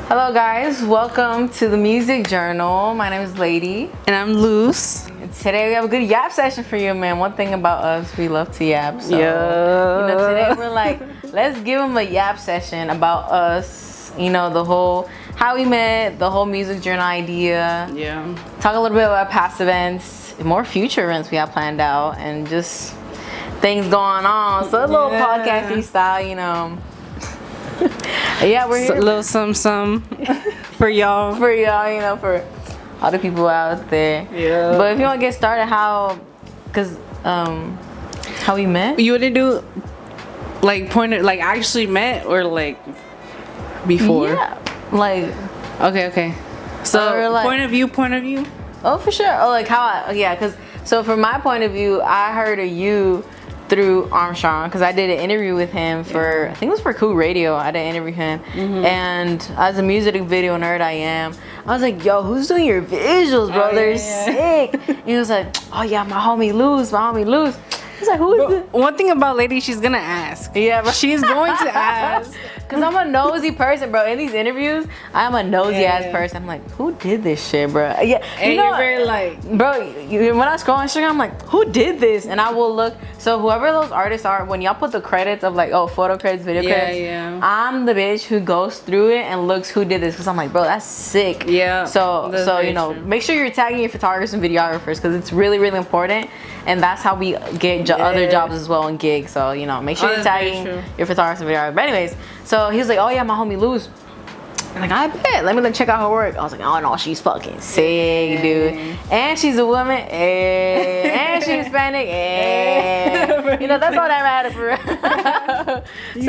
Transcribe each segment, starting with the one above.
Hello guys, welcome to the Music Journal. My name is Leydi. And I'm Luz. And today we have a good yap session for you, man. One thing about us, we love to yap. So, yeah. today we're like, let's give them a yap session about us. The whole, how we met, the whole Music Journal idea. Yeah. Talk a little bit about past events, more future events we have planned out, and just things going on. So a little podcasty style, Yeah, we're here. A little some for y'all. For y'all, for all the people out there. Yeah. But if you want to get started, how we met? You want to do like actually met or like before? Yeah. Like. Okay. So point of view. Oh, for sure. Oh, like how so from my point of view, I heard of you through Armstrong because I did an interview with him for I think it was for Cool Radio. I did interview him, and as a music video nerd I am, I was like, yo, who's doing your visuals, bro? They're sick. And he was like, oh yeah, my homie Luz. He's like, who is this? One thing about Leydi, she's gonna ask. Yeah, bro. She's going to ask. Cause I'm a nosy person, bro. In these interviews, I'm a nosy ass person. I'm like, who did this shit, bro? Yeah, and you're very like, bro. When I scroll Instagram, I'm like, who did this? And I will look. So whoever those artists are, when y'all put the credits of like, photo credits, video credits, I'm the bitch who goes through it and looks who did this. Cause I'm like, bro, that's sick. Yeah. So make sure you're tagging your photographers and videographers because it's really, really important. And that's how we get other jobs as well and gigs. So make sure you're tagging your photographers and videographers. But anyways, so he was like, oh yeah, my homie Luz. I'm like, I bet. Let me check out her work. I was like, oh no, she's fucking sick, dude. And she's a woman. And she's Hispanic. That's all that matters for real.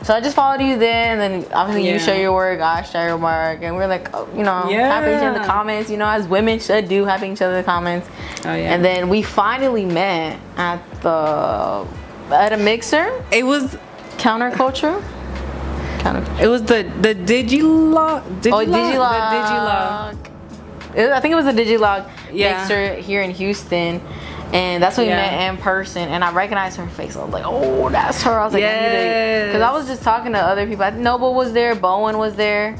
So I just followed you then, and then obviously you share your work, I share your work, and we're like, happy each other in the comments, as women should do, happy each other in the comments. Oh yeah. And then we finally met at a mixer. It was Counterculture. It was the Digilog. Digilog. I think it was a Digilog mixer here in Houston. And that's when we met in person, and I recognized her face. I was like, "Oh, that's her." I was like, because I was just talking to other people. Noble was there, Bowen was there,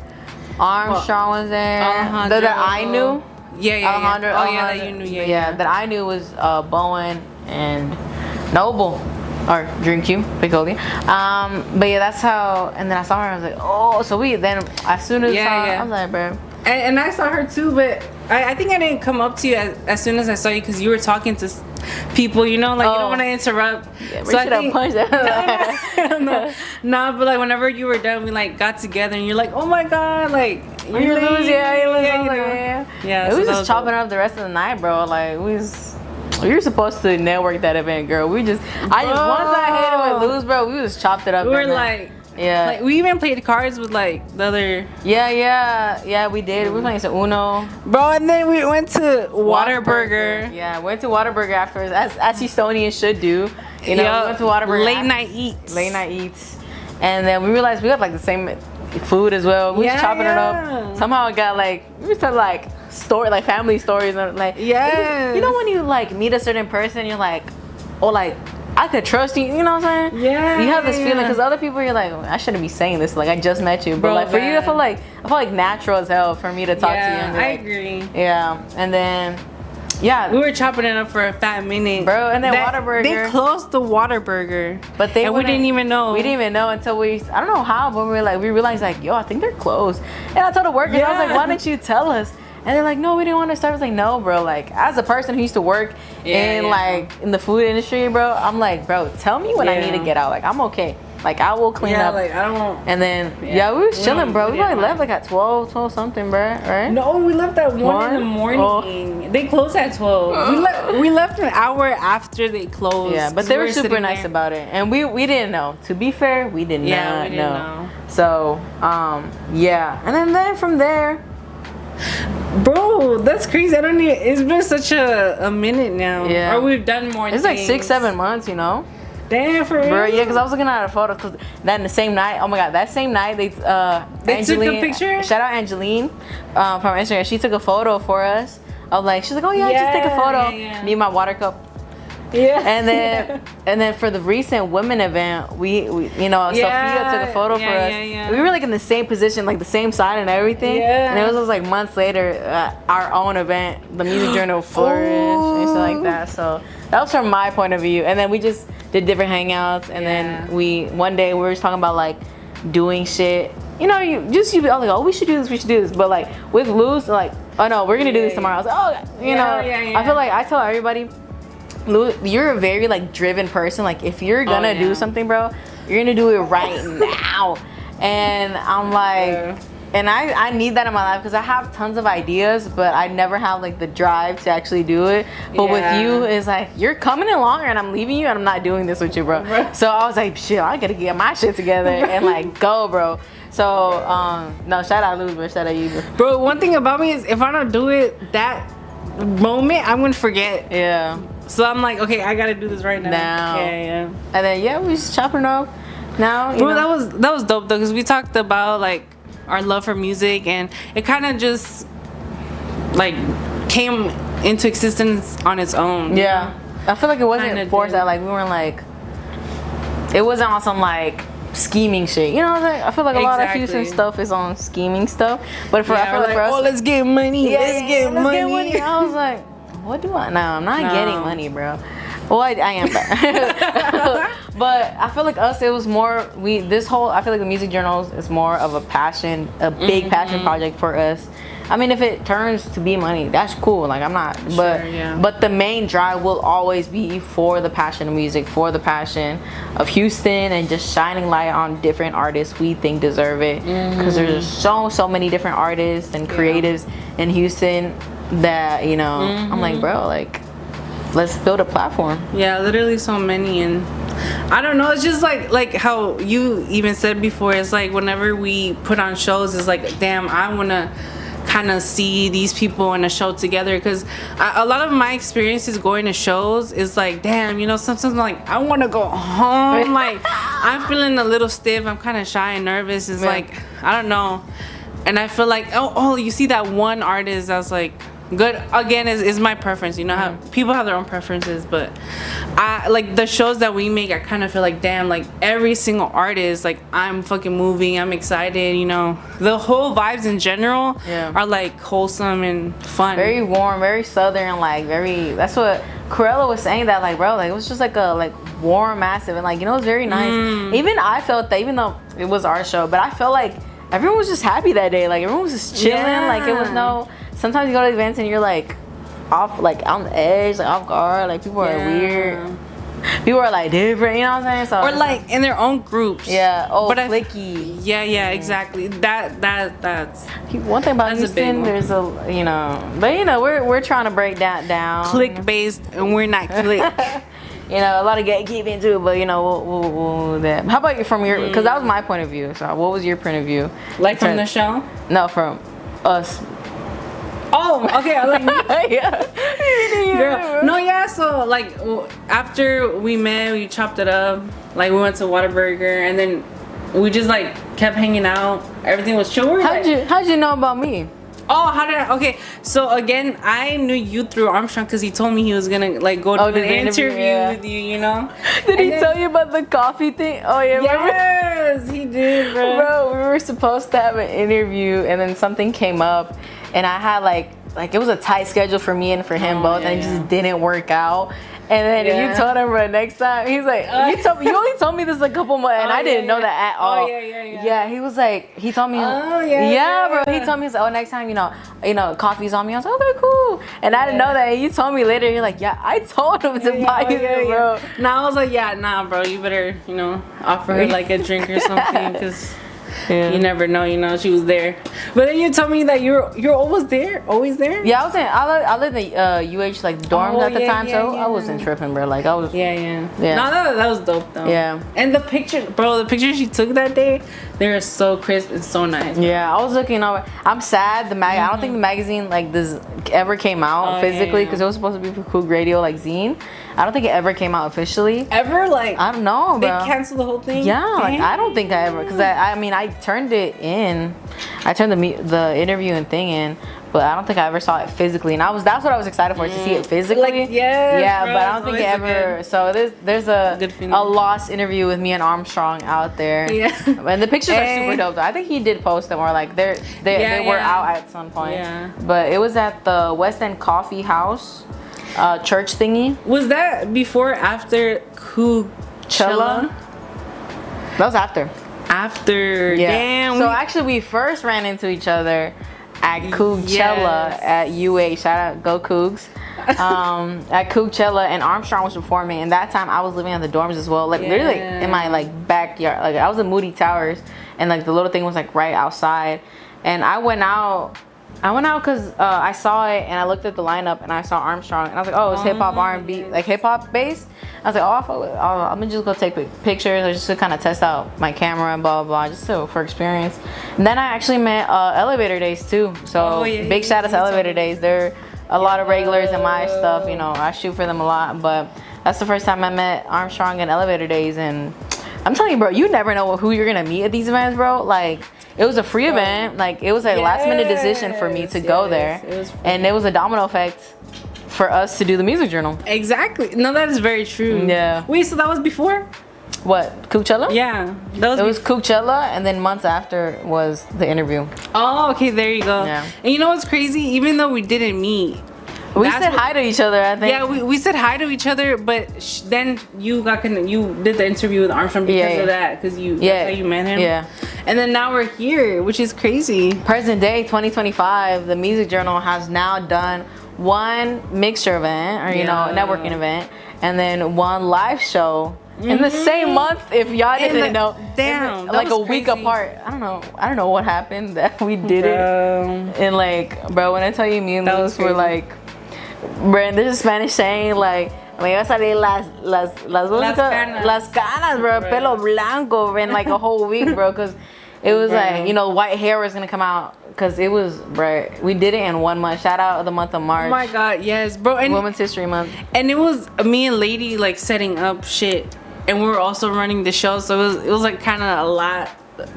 Armstrong was there. That I knew. Alejandro. That you knew. That I knew was Bowen and Noble, or Dream Q, Piccoli. But yeah, that's how. And then I saw her. I was like, "Oh." So as soon as I was like, "Bro." And I saw her too, but I think I didn't come up to you as soon as I saw you because you were talking to people, you don't want to interrupt. Yeah, so I think punch that. No, but whenever you were done, we got together and you're like, oh my god, you're Luz, yeah. We was just chopping up the rest of the night, bro. We were supposed to network that event, girl. Once I hit it with Luz, bro, we just chopped it up. We were we even played cards with the other. Yeah, we did. We were playing some Uno, bro, and then we went to Whataburger. Yeah, went to Whataburger afterwards, as Houstonians should do. We went to Whataburger. Late night eats, and then we realized we got the same food as well. We was chopping it up. Somehow it got we were telling story, family stories, and when you meet a certain person, you're like, I could trust you, you know what I'm saying? Yeah. You have this feeling because other people, you're like, I shouldn't be saying this. I just met you, but for you, I feel like natural as hell for me to talk to you. And I agree. Yeah, and then we were chopping it up for a fat minute, bro. And then Whataburger. They closed the Whataburger, but we didn't even know. We didn't even know until I don't know how, but we realized yo, I think they're closed. And I told the workers, I was like, why didn't you tell us? And they're like, no, we didn't want to start. I was like, no, bro. As a person who used to work in the food industry, bro, I'm like, bro, tell me when I need to get out. I'm okay. I will clean up. I don't. And then we was chilling, bro. We left at 12 something, bro. Right? No, we left at 1 in the morning. Oh. They closed at 12. We left an hour after they closed. Yeah, but they were super nice about it, and we didn't know. To be fair, we did not know. So and then from there. Bro, that's crazy. It's been such a minute now. Yeah. Or we've done more things. It's 6-7 months, Damn, for real? Bro, yeah, because I was looking at a photo because the same night, oh my god, that same night, they took a picture? Shout out Angeline from Instagram. She took a photo for us. She's like, oh yeah, just take a photo. Me and my water cup. Yeah. And then for the recent women event, we you know, Sophia took a photo for us. Yeah. We were like in the same position, like the same side and everything. Yeah. And it was just like months later, our own event, the music journal flourished and stuff like that. So that was from my point of view. And then we just did different hangouts. And then one day we were just talking about like doing shit. You know, you I was like, oh, we should do this. But like with Luz, like, oh no, we're gonna do this tomorrow. I was like, oh, you know, I feel like I tell everybody, Luz, you're a very like driven person. Like if you're gonna do something, bro, you're gonna do it right now. And I'm like, and I need that in my life because I have tons of ideas, but I never have like the drive to actually do it. But with you, it's like you're coming in longer and I'm leaving you and I'm not doing this with you, bro. So I was like, shit, I gotta get my shit together and like go, bro. So no, shout out Luz, but shout out you, bro. One thing about me is if I don't do it that moment, I'm gonna forget. Yeah. So I'm like, okay, I gotta do this right now. Yeah. And then we just chopping it up now. Bro, that was dope though, because we talked about like our love for music, and it kind of just like came into existence on its own. Yeah. I feel like it wasn't forced. That like we weren't like, it wasn't on some like scheming shit. You know what I'm saying? I feel like a lot of Houston stuff is on scheming stuff. But I feel like for us, oh, let's get money. Let's get money. I was like, what do I? No, I'm not getting money, bro. Well, I am, but I feel like us, it was more, I feel like the music journals is more of a passion, a big passion project for us. I mean, if it turns to be money, that's cool. Like, I'm not, but the main drive will always be for the passion of music, for the passion of Houston, and just shining light on different artists we think deserve it. Because there's so many different artists and creatives in Houston that, you know, I'm like, bro, like, let's build a platform. Yeah, literally so many. And I don't know, it's just like how you even said before, it's like whenever we put on shows, it's like, damn, I want to kind of see these people in a show together, because a lot of my experiences going to shows is like, damn, you know, sometimes I'm like, I want to go home. Like, I'm feeling a little stiff, I'm kind of shy and nervous. It's like, I don't know. And I feel like, oh, you see that one artist that's like good, again, is my preference. You know how people have their own preferences, but I like the shows that we make. I kind of feel like, damn, like every single artist, like I'm fucking moving, I'm excited, you know, the whole vibes in general are like wholesome and fun, very warm, very southern, like very, that's what Corella was saying, that like, bro, like it was just like a warm, massive, and like, you know, it was very nice. Even I felt that, even though it was our show, but I felt like everyone was just happy that day. Like everyone was just chilling. Like it was no, sometimes you go to events and you're like off, like on the edge, like off guard, like people are weird, people are like different, you know what I'm saying? So or like in their own groups. But clicky. Exactly. That's one thing about Houston, there's a, you know, but you know, we're trying to break that down. Click based, and we're not click. You know, a lot of gatekeeping too, but you know, we'll that. How about you from your, because that was my point of view. So what was your point of view? Like from the show? No, from us. Oh, okay. I like Girl. No, yeah. So like after we met, we chopped it up. Like we went to Whataburger, and then we just like kept hanging out. Everything was chill. How'd you know about me? Oh, how did I? Okay, so again, I knew you through Armstrong because he told me he was gonna like go to an interview with you. You know? Did he tell you about the coffee thing? Oh yeah. Yes, he did, bro. Bro, we were supposed to have an interview, and then something came up, and I had like it was a tight schedule for me and for him both, and it just didn't work out. And then you told him, bro, next time, he's like, you only told me this a couple months, and I didn't know that at all. Yeah, he was like, he told me, bro, he told me, he's like, oh, next time, you know, coffee's on me. I was like, okay, cool. And I didn't know that. And you told me later, you're like, yeah, I told him to buy you this, bro. Now I was like, yeah, nah, bro, you better, you know, offer her like a drink or something, because you never know, you know, she was there. But then you told me that you're always there. Yeah, I lived in UH like dorms at the time, so I wasn't tripping, bro. Like I was. Yeah. No, that was dope though. Yeah. And the pictures she took that day, they were so crisp and so nice. Yeah, I was looking over. I'm sad I don't think the magazine like this ever came out physically, because it was supposed to be for Cool Radio, like zine. I don't think it ever came out officially. Ever? Like I don't know, bro. They canceled the whole thing. Yeah, like I don't think I ever, because I mean I turned it in. I turned the interview and thing in, but I don't think I ever saw it physically. And that's what I was excited for, to see it physically. Yeah, bro, but I don't think it ever. So there's a lost interview with me and Armstrong out there. Yeah, and the pictures are super dope. Though. I think he did post them, or like they were out at some point. Yeah, but it was at the West End Coffee House, church thingy. Was that before or after Coachella? That was after. Yeah. Damn. So actually, we first ran into each other at Coachella at UA. Shout out, go Cougs. At Coachella, and Armstrong was performing. And that time, I was living in the dorms as well. Like literally in my like backyard. Like I was in Moody Towers, and like the little thing was like right outside. And I went out because I saw it, and I looked at the lineup, and I saw Armstrong, and I was like, oh, it's hip hop, R&B, like hip hop based. I was like, I'm gonna just go take pictures, or just to kind of test out my camera and blah blah blah, just for experience. And then I actually met Elevator Days too. So big shout out to Elevator Days. They're a lot of regulars in my stuff. You know, I shoot for them a lot, but that's the first time I met Armstrong and Elevator Days. And I'm telling you, bro, you never know who you're gonna meet at these events, bro. Like, it was a free event. Like, it was a last minute decision for me to go there, and it was a domino effect for us to do the music journal. Exactly. No, that is very true. Yeah. Wait, so that was before? It Coachella? Yeah. It was Coachella, and then months after was the interview. Oh, okay, there you go. Yeah. And you know what's crazy? Even though we didn't meet, we said hi to each other, I think. Yeah, we said hi to each other, but then you did the interview with Armstrong because of that, because that's how you met him. Yeah. And then now we're here, which is crazy. Present day, 2025, the Music Journal has now done one mixture event, or networking event, and then one live show in the same month. If y'all didn't know, damn, like a week apart. I don't know what happened that we did it. And like, bro, when I tell you, me and Luz were like, bro, this is Spanish saying like, me iba a salir las canas, bro, pelo blanco, in like a whole week, bro, because it was like, white hair was gonna come out, because it was, bro, we did it in 1 month. Shout out the month of March. Oh my god, yes, bro. And Women's History Month. And it was me and Leydi like setting up shit, and we were also running the show, so it was like kind of a lot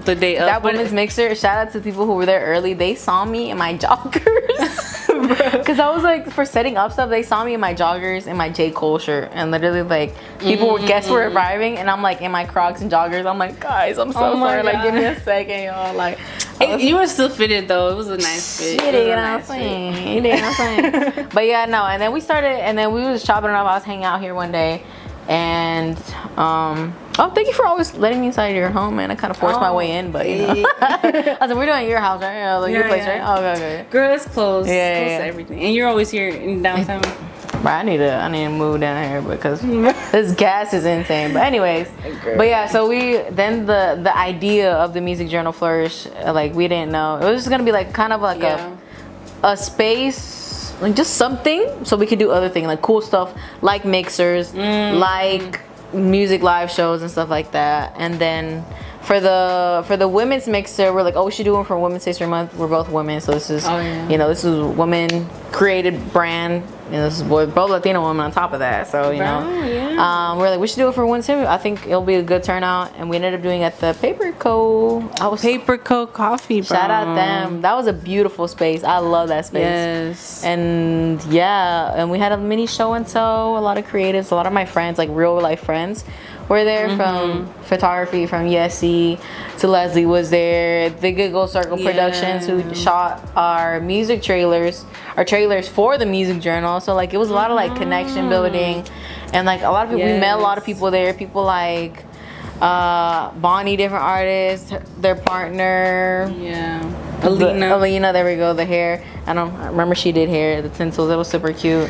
the day up. That women's mixer, shout out to people who were there early. They saw me in my joggers. Because I was like, for setting up stuff, they saw me in my joggers and my J. Cole shirt, and literally like guests were arriving, and I'm like in my Crocs and joggers. I'm like, guys, I'm so sorry. Like, give me a second, y'all. Like, you were still fitted though. It was a nice fit. You know what I'm saying? But yeah, no. And then we started, and then we was chopping it up. I was hanging out here one day, and thank you for always letting me inside your home, man. I kind of forced my way in, but I was like, we're doing at your house, right? Like your place, right? Oh, okay. Girl, it's close. Yeah, close to everything. And you're always here in downtown. Bro, I need to move down here because this gas is insane. But anyways, but yeah, so then the idea of the Music Journal flourished. Like, we didn't know it was just gonna be like kind of like a space, like just something, so we could do other things, like cool stuff, like mixers, like music live shows and stuff like that. And then for the women's mixer, we're like, we should do one for Women's History Month. We're both women, so this is this is a woman created brand. We're both Latino women on top of that, so we're like, we should do it for Women's History. I think it'll be a good turnout, and we ended up doing it at the Paper Co. Paper Co. Coffee, bro. Shout out them. That was a beautiful space. I love that space. Yes. And and we had a mini show and tell. A lot of creatives, a lot of my friends, like real life friends, were there, from photography, from Yessie to Leslie was there. The Giggle Circle Productions, who shot our music trailers for the Music Journal. So like, it was a lot of like connection building, and like a lot of people, we met a lot of people there. People like Bonnie, different artists, their partner. Alina, there we go, the hair. I remember she did hair, the tinsels, it was super cute.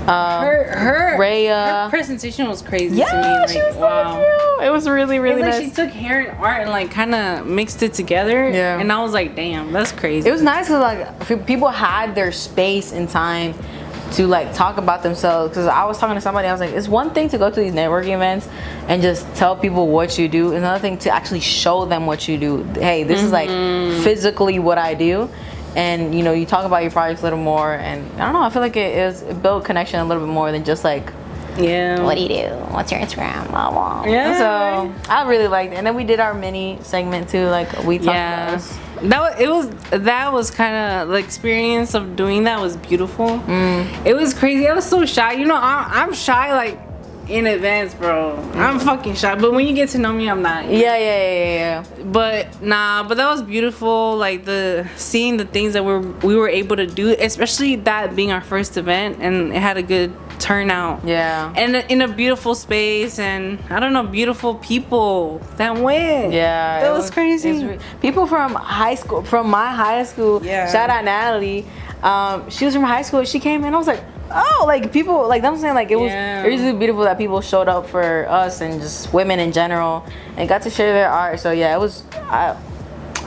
Her Rhea. Her presentation was crazy to me. Like, she was so it was really, really nice. She took hair and art and like kind of mixed it together. Yeah. And I was like, damn, that's crazy. It was nice because like people had their space and time to like talk about themselves. Because I was talking to somebody, I was like, it's one thing to go to these networking events and just tell people what you do. Another thing to actually show them what you do. Hey, this is like physically what I do. And you talk about your projects a little more, and I don't know, I feel like it built connection a little bit more than just like Yeah. What do you do? What's your Instagram? Blah, blah. Yeah. So I really liked it. And then we did our mini segment too. Like we talked about us. That was kind of the experience of doing that was beautiful. It was crazy. I was so shy. You know, I'm shy like in advance, bro. I'm fucking shy. But when you get to know me, I'm not. Yeah. But that was beautiful. Like seeing the things that we were able to do, especially that being our first event, and it had a good turnout. Yeah. And in a beautiful space, and I don't know, beautiful people that went. Yeah. It was crazy. People from high school, from my high school. Yeah. Shout out Natalie. She was from high school. She came in. I was like, oh, like people, like I'm saying, like it was really beautiful that people showed up for us and just women in general and got to share their art. So yeah, it was.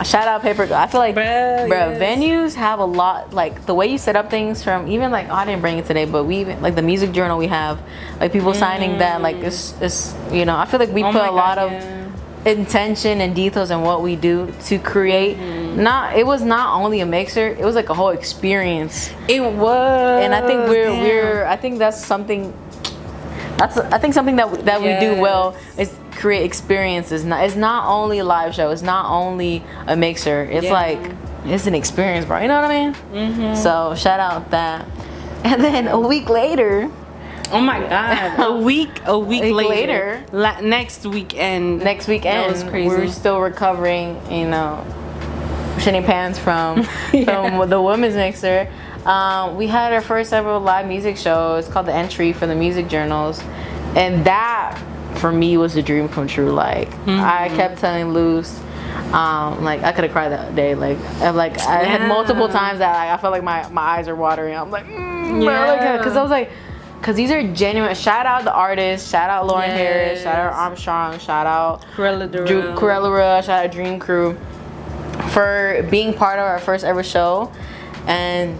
Shout out Paper. I feel like, venues have a lot, like the way you set up things from even like, I didn't bring it today, but we even, like the music journal we have, like people signing that, like it's, you know, I feel like we put a lot of intention and details in what we do to create. It was not only a mixer, it was like a whole experience. It was. And I think I think that's something, something that we do well is create experiences. It's not only a live show, it's not only a mixer, it's like it's an experience, bro, you know what I mean? So shout out that. And then a week later, oh my god, a week later. Next weekend that was crazy. We're still recovering, you know, shitting pants from the women's mixer. We had our first ever live music show. It's called The Entry for the music journals, and that for me was a dream come true. Like I kept telling Luz, like I could have cried that day. Like I had multiple times that I felt like my eyes are watering. I'm like, because I was like, because these are genuine. Shout out the artists. Shout out Lauren Harris. Shout out Armstrong. Shout out Corella, shout out Dream Crew for being part of our first ever show, and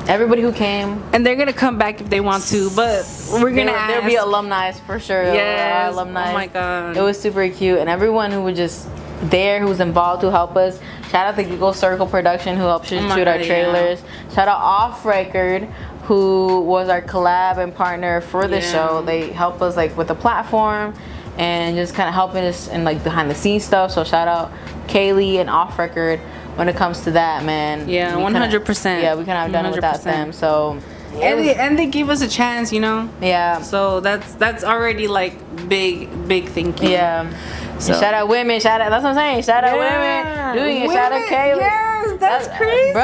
everybody who came. And they're gonna come back if they want to, but we're gonna ask. There'll be alumni for sure. Yes. Alumni. Oh my god. It was super cute, and everyone who was just there, who was involved, who helped us. Shout out to Giggle Circle Production, who helped shoot our trailers. Shout out Off Record, who was our collab and partner for the show. They helped us like with the platform and just kind of helping us in like behind the scenes stuff. So shout out Kaylee and Off Record when it comes to that, man. Yeah, 100%. Yeah, we couldn't have done it without them. So and they gave us a chance, you know. Yeah. So that's already like big thank you. Yeah. So shout out women. Shout out. That's what I'm saying. Shout out women doing it. Shout out Kaylee. Yes, that's crazy, bro.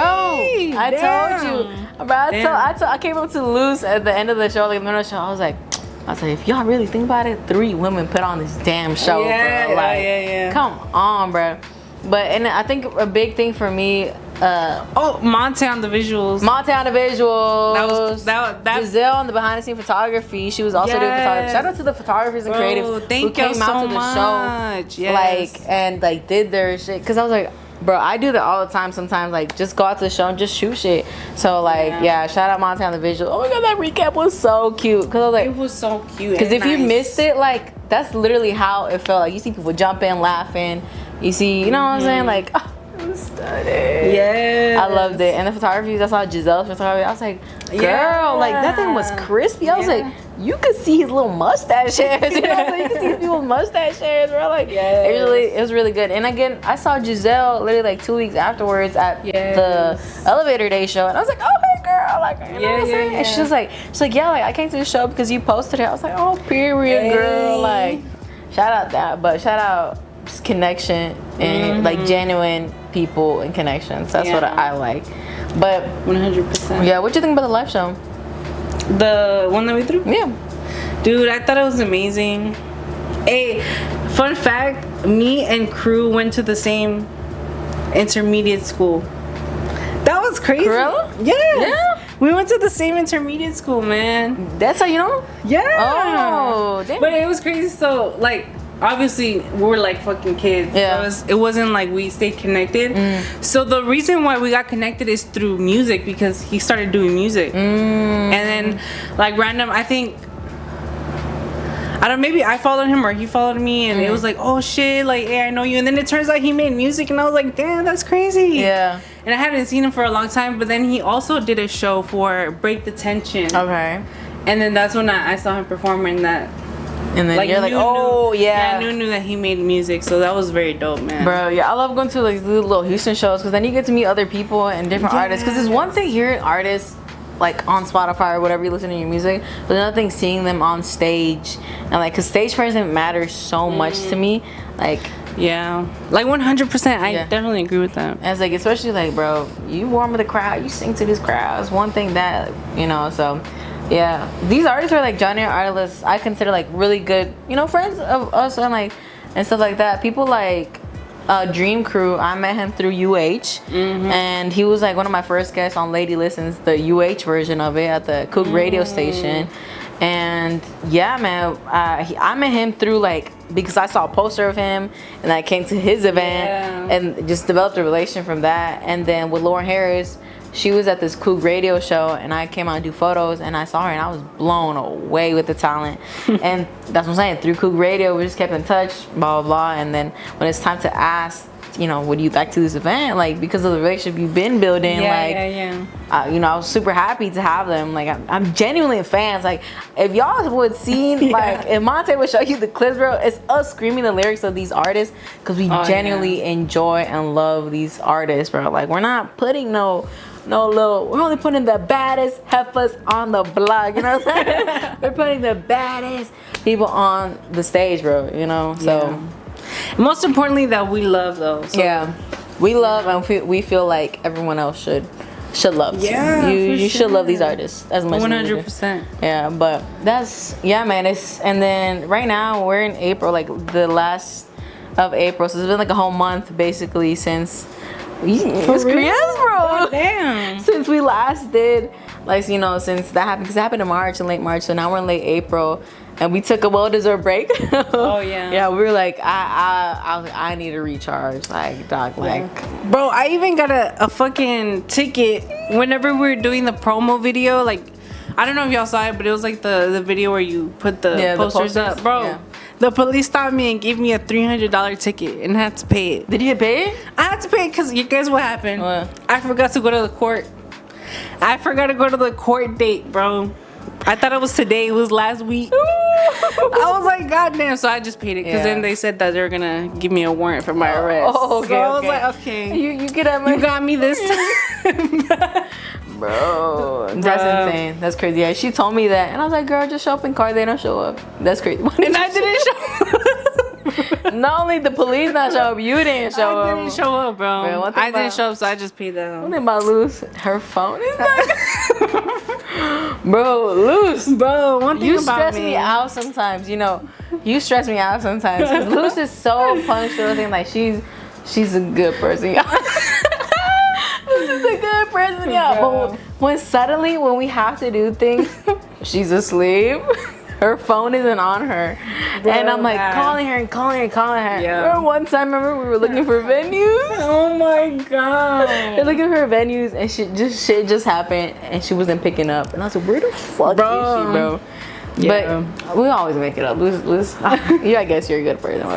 I told you, bro. I came up to Luz at the end of the show, like the middle of the show. I was like, if y'all really think about it, 3 women put on this damn show, bro. Like, come on, bro. But and I think a big thing for me. Monte on the visuals. That Giselle on the behind the scene photography. She was also doing photography. Shout out to the photographers and creatives who came out to the show, like and like did their shit. Cause I was like, bro, I do that all the time. Sometimes like just go out to the show and just shoot shit. So like shout out Monte on the visual. Oh my god, that recap was so cute. Cause I was like, it was so cute. Cause if you missed it, like that's literally how it felt. Like you see people jumping, laughing. You see, you know what I'm saying? Like, it was stunning. Yeah, I loved it. And the photography, I saw Giselle's photography. I was like, girl, like that thing was crispy. I was like, you could see his little mustache hairs. You know what I'm saying? You could see his people's mustache hairs, bro. Like, it was really good. And again, I saw Giselle literally like 2 weeks afterwards at the Elevator Day show, and I was like, oh hey girl, like, you know what I'm saying? And she's like, like, I came to the show because you posted it. I was like, oh period, girl. Like, shout out that, but shout out just connection and like genuine people and connections. That's what I like. But 100%. Yeah, what do you think about the live show? The one that we threw? Yeah. Dude, I thought it was amazing. Hey, fun fact, me and crew went to the same intermediate school. That was crazy. Really? Yeah. We went to the same intermediate school, man. That's how you know? Yeah. Oh, damn. But it was crazy. So, like, obviously we were like fucking kids. Yeah. So it wasn't like we stayed connected. So the reason why we got connected is through music, because he started doing music. And then like random, I think, I don't know, maybe I followed him or he followed me, and it was like, oh shit, like, hey, I know you. And then it turns out he made music, and I was like, damn, that's crazy. Yeah. And I haven't seen him for a long time, but then he also did a show for Break the Tension. Okay. And then that's when I saw him performing that. And then you're like, oh yeah. I knew that he made music, so that was very dope, man. Bro, yeah, I love going to like little Houston shows because then you get to meet other people and different artists. Because it's one thing hearing artists like on Spotify or whatever you listen to your music, but another thing seeing them on stage and like, cause stage presence matters so much to me. Like, yeah, like 100%. I definitely agree with that. And it's like, especially like, bro, you warm with the crowd, you sing to this crowd. It's one thing that, you know, so. Yeah, these artists are like genre artists. I consider like really good, you know, friends of us and like and stuff like that. People like Dream Crew. I met him through UH, and he was like one of my first guests on Leydi Listens, the UH version of it at the Cook radio station. And yeah, man, I met him through like because I saw a poster of him and I came to his event and just developed a relation from that. And then with Lauren Harris. She was at this Cook radio show and I came out and do photos and I saw her and I was blown away with the talent. And that's what I'm saying, through Cook radio we just kept in touch, blah blah blah. And then when it's time to ask, you know, would you like to this event, like because of the relationship you've been building, you know, I was super happy to have them. Like I'm genuinely fans. Like if y'all would see, like if Monte would show you the clips, bro, it's us screaming the lyrics of these artists because we genuinely enjoy and love these artists, bro. Like we're not putting we're only putting the baddest heifers on the block, you know what I'm saying? We're putting the baddest people on the stage, bro, you know? So, most importantly, that we love, though. So. Yeah, we love and we feel like everyone else should love. Yeah, you should love these artists as much 100%. Yeah, but that's, man, and then right now we're in April, like the last of April, so it's been like a whole month basically since it's crazy, bro. Damn. Since we last did, like, you know, since that happened, because it happened in March, in late March, so now we're in late April, and we took a well-deserved break. Oh yeah. Yeah, we were like, I need to recharge, like, dog, like. Bro, I even got a fucking ticket whenever we were doing the promo video. Like, I don't know if y'all saw it, but it was like the video where you put the posters up, bro. Yeah. The police stopped me and gave me a $300 ticket and I had to pay it. Did you pay it? I had to pay it because you guess what happened? What? I forgot to go to the court. I forgot to go to the court date, bro. I thought it was today. It was last week. I was like, God damn. So I just paid it because then they said that they were going to give me a warrant for my arrest. Oh, okay. So I was like, okay. You get at my... You got me this time. Bro, that's insane. That's crazy. Yeah, she told me that, and I was like, "Girl, just show up in car. They don't show up." That's crazy. And I didn't show up. Not only the police not show up, you didn't show up. I didn't show up, bro. Man, I didn't show up, so I just paid that. One thing about Luz, her phone is bro, Luz. Bro, one thing you about stress me out sometimes. You know, you stress me out sometimes. Cause Luz is so punctual. And like she's a good person, y'all. This is a good person, yeah. But when we have to do things, she's asleep. Her phone isn't on her, bro, and I'm like calling her. Yeah. Remember one time? Remember we were looking for venues? Oh my god! We're looking for venues, and shit just happened, and she wasn't picking up. And I was like, where the fuck is she, bro? Yeah. But we always make it up. Luz. Yeah, I guess you're a good person.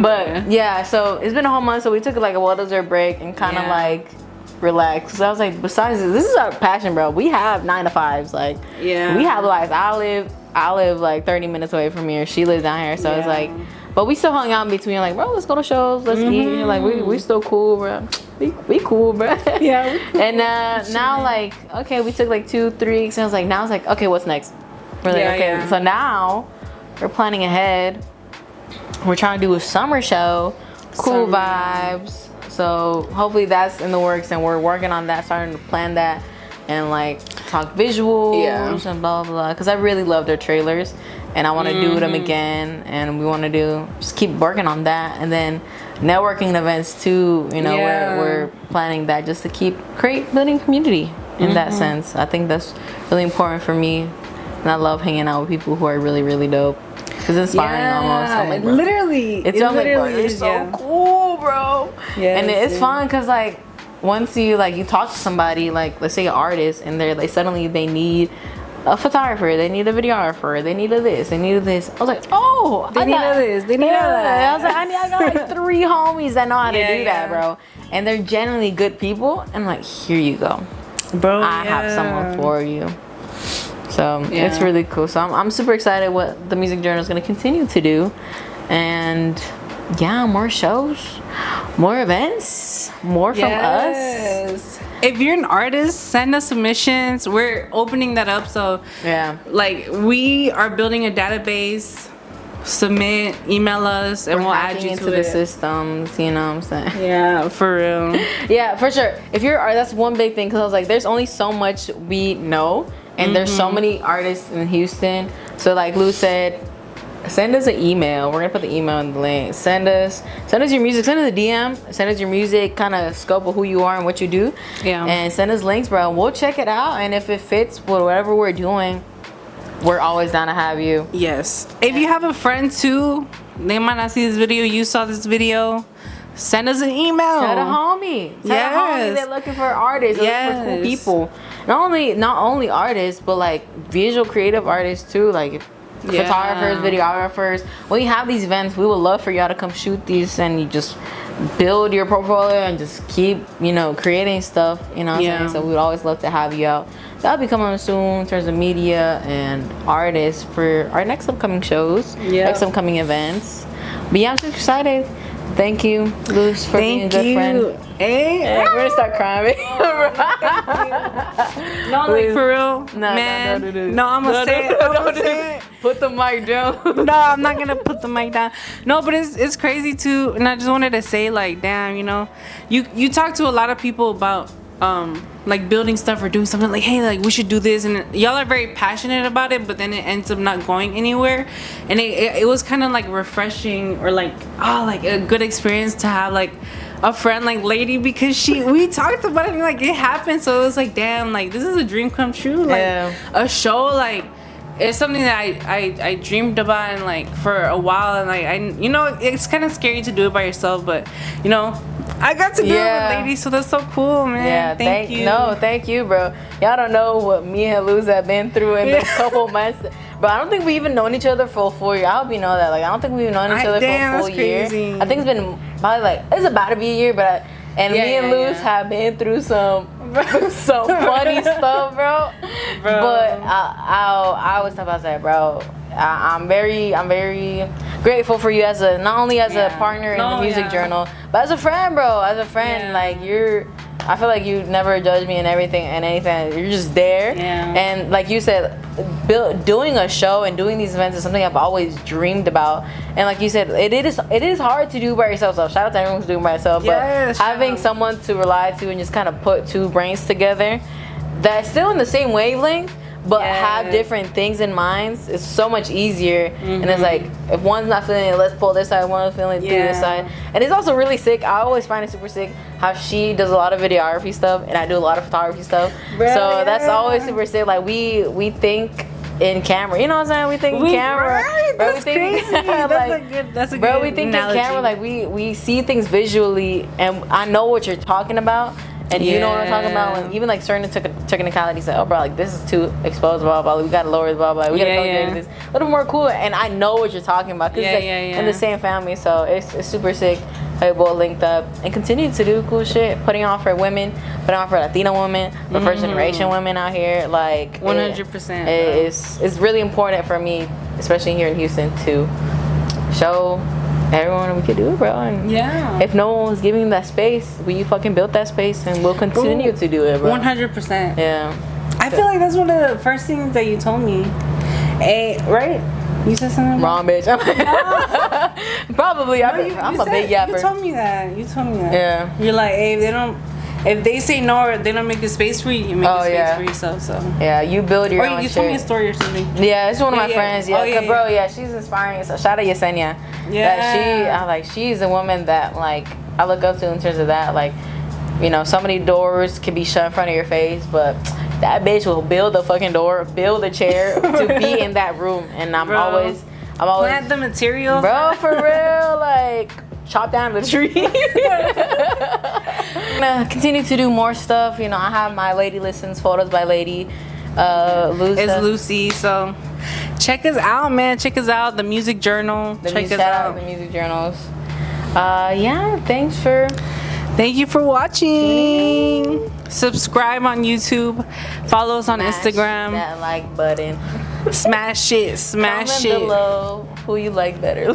But yeah, so it's been a whole month, so we took like a well-deserved break and kind of like relax. So I was like, besides this is our passion, bro. We have 9 to 5s. Like, we have lives. I live like 30 minutes away from here. She lives down here, so it's like, but we still hung out in between. Like, bro, let's go to shows. Let's eat. Like, we still cool, bro. We cool, bro. Yeah. And now, like, okay, we took like 2-3 weeks, and I was like, now it's like, okay, what's next? We're like, okay, so now we're planning ahead. We're trying to do a summer show, cool vibes. So hopefully that's in the works, and we're working on that, starting to plan that, and like talk visuals and blah blah blah. Because I really love their trailers, and I want to do them again, and we want to just keep working on that, and then networking events too. You know, we're planning that just to keep building community in that sense. I think that's really important for me, and I love hanging out with people who are really really dope. Cause it's inspiring almost. I'm like, literally, it's so cool, bro. Yeah, and it's fun because like once you talk to somebody, like let's say an artist, and they're like suddenly they need a photographer, they need a videographer, they need a this, they need a this. I was like, oh, they need a this, they need a that. I was like, I got like 3 homies that know how to do that, bro, and they're genuinely good people. And like, here you go, bro. I have someone for you. So it's really cool. So I'm super excited what the music journal is going to continue to do. And yeah, more shows, more events, more from us. If you're an artist, send us submissions. We're opening that up. So like we are building a database. Submit, email us, and we'll add you into the systems. You know what I'm saying? Yeah, for real. Yeah, for sure. If you're that's one big thing, because I was like, there's only so much we know, and there's so many artists in Houston. So like Lou said, send us an email. We're gonna put the email in the link. Send us your music. Send us a DM. Send us your music, kind of scope of who you are and what you do. Yeah. And send us links, bro. We'll check it out, and if it fits with whatever we're doing, we're always down to have you. Yes. If you have a friend too, they might not see this video, you saw this video, send us an email. Tell a homie. Tell a homie they're looking for artists. They're looking for cool people. Not only artists, but like visual creative artists too. Like photographers, videographers. When you have these events, we would love for y'all to come shoot these and you just build your portfolio and just keep, creating stuff. You know what I'm saying? So we would always love to have you out. That'll be coming soon in terms of media and artists for our next upcoming shows, next upcoming events. But yeah, I'm so excited. Thank you, Luz, for being a good friend. Hey, we're gonna start crying. No, like for real, man. No, I'm gonna say it. Put the mic down. No, I'm not gonna put the mic down. No, but it's crazy too, and I just wanted to say, like, damn, you talk to a lot of people about like building stuff or doing something, like, hey, like we should do this, and y'all are very passionate about it, but then it ends up not going anywhere. And it was kind of like refreshing, or like like a good experience to have like a friend like Leydi, because we talked about it and like it happened. So it was like, damn, like this is a dream come true. Like a show, like it's something that I dreamed about, and like for a while, and like it's kind of scary to do it by yourself, but I got to do it with Leydi, so that's so cool, man. Yeah, thank you. No, thank you, bro. Y'all don't know what me and Luz have been through in those couple months. But I don't think we even known each other for a full year. I hope you know that. Like, I don't think we've known each other for a full year. I think it's been probably it's about to be a year, but me and Luz have been through some funny stuff, bro. But I always talk about that, bro. I'm very grateful for you as not only as a partner in the music journal, but as a friend, bro. As a friend, like I feel like you never judge me and everything and anything. You're just there. And like you said, doing a show and doing these events is something I've always dreamed about. And like you said, it is hard to do by yourself. So shout out to everyone who's doing by yourself. But having someone to rely to and just kind of put two brains together that's still in the same wavelength, but have different things in mind, is so much easier. And it's like, if one's not feeling it, let's pull this side, one's feeling it, do this side. And it's also really sick. I always find it super sick how she does a lot of videography stuff and I do a lot of photography stuff. So that's always super sick. Like we think in camera, you know what I'm saying? We think in camera. Right, that's crazy. That's a good we think analogy. In camera, like we see things visually, and I know what you're talking about. And you know what I'm talking about? When even like certain technicalities, like, oh, bro, like this is too exposed, blah, blah, we gotta lower it, blah, blah. We gotta go this a little more cool. And I know what you're talking about because it's in the same family. So it's super sick. How we both linked up and continue to do cool shit, putting on for women, putting on for Latino women, for first generation women out here. Like 100%. It's really important for me, especially here in Houston, to show everyone we could do it, bro. And if no one was giving that space, we fucking built that space, and we'll continue to do it, bro. 100%. Yeah. I feel like that's one of the first things that you told me. Hey, right? You said something wrong, bitch. Probably. I'm a big yapper. You told me that. Yeah. You're like, hey, if they say no or they don't make a space for you, you make a space for yourself. So yeah, you build your own you shit. told me a story or something. Yeah, it's one of my friends. Yeah, bro. Yeah, she's inspiring. So shout out Yesenia. Yeah. She's a woman that like I look up to in terms of that. Like, so many doors can be shut in front of your face, but that bitch will build the fucking door, build a chair to be in that room. And I'm always plant the materials, bro, for real. Like, chop down the tree. I'm gonna continue to do more stuff. I have my Leydi Listens photos by Leydi. It's Lucy. So check us out, man. Check us out. The music journal. Check us out. The music journals. Thanks for Thank you for watching. Subscribe on YouTube. Follow us on Instagram. That like button. Smash it. Smash Comment it. below who you like better.